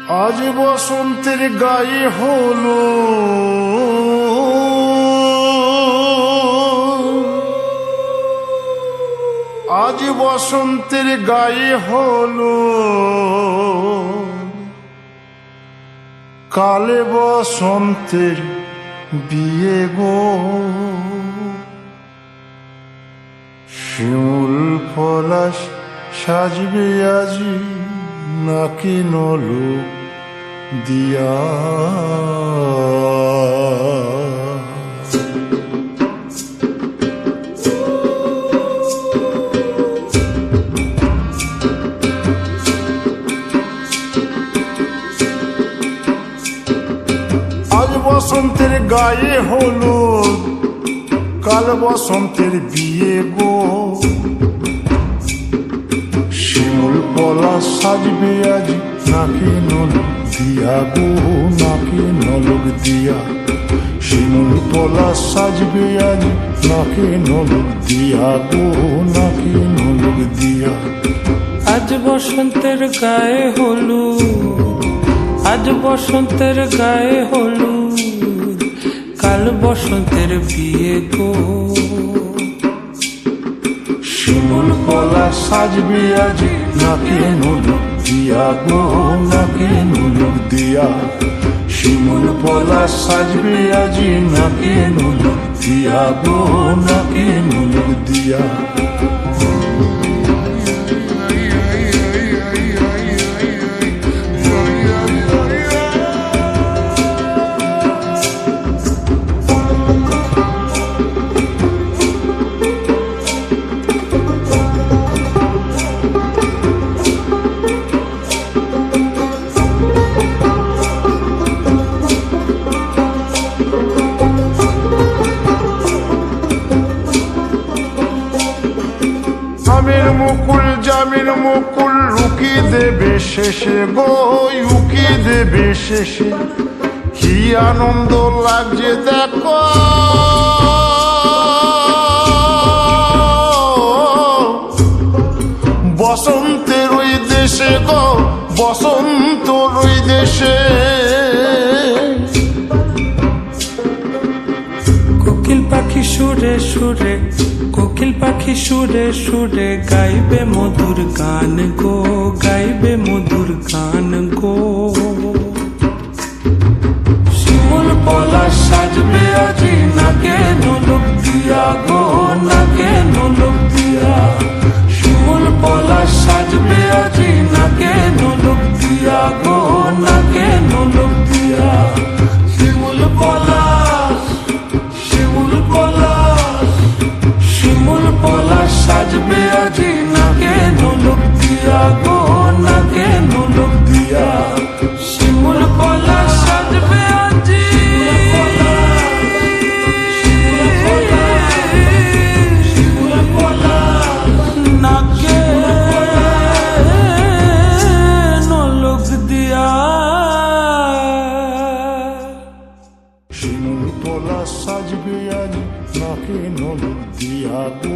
আজ বসন্তের গায়ে হলো আজ বসন্তের গায়ে হলো কালে বসন্তের বিয়ে গো শিমুল পলাশ সাজবে আজি নাকি নলো দিয়া আজ বসন্তের গায়ে হলো কাল বসন্তের বিয়ে গো শিমুল পলাশ সাজবে আজ নাকি নলক দিয়া গো নাকি নলক দিয়া শিমুল পলাশ সাজবে আজ নাকি নলক দিয়া গো নাকি নলক দিয়া আজ বসন্তের গায়ে হলুদ আজ বসন্তের গায়ে হলুদ কাল বসন্তের বিয়ে গো শিমুল পলাশ সাজবে আজ নাকি নলক দিয়া গো নাকি নলক দিয়া শিমুল পলাশ সাজবে আজ নাকি নলক দিয়া গো নাকি নলক দিয়া জামিন মুকুল লুকি দেবে শেষে গো লুকি দেবে শেষে কি আনন্দ লাগছে দেখো বসন্তের ওই দেশে গো বসন্তর ওই দেশে কোকিল পাখি সুরে সুরে কোকিল পাখি সুরে সুরে গাইবে মধুর গান গো গাইবে মধুর গান গো শিমুল পলাশ সাজবে আজি নাকে নলক দিয়া গো নাকে নলক দিয়া শিমুল পলাশ সাজবে আজি নাকে নলক দিয়া গো নাকে নলক দিয়া শিমুল পলাশ শিমুল পলাশ শিমুল পলাশ সাজবে আজি নাকে নলক দিয়া গো নাকে নলক দিয়া শিমুল পলাশ সাজবে আজি শিমুল পলাশ নাকে নলক দিয়া শিমুল পলাশ সাজবে আজ নাকি নলক দিয়া গো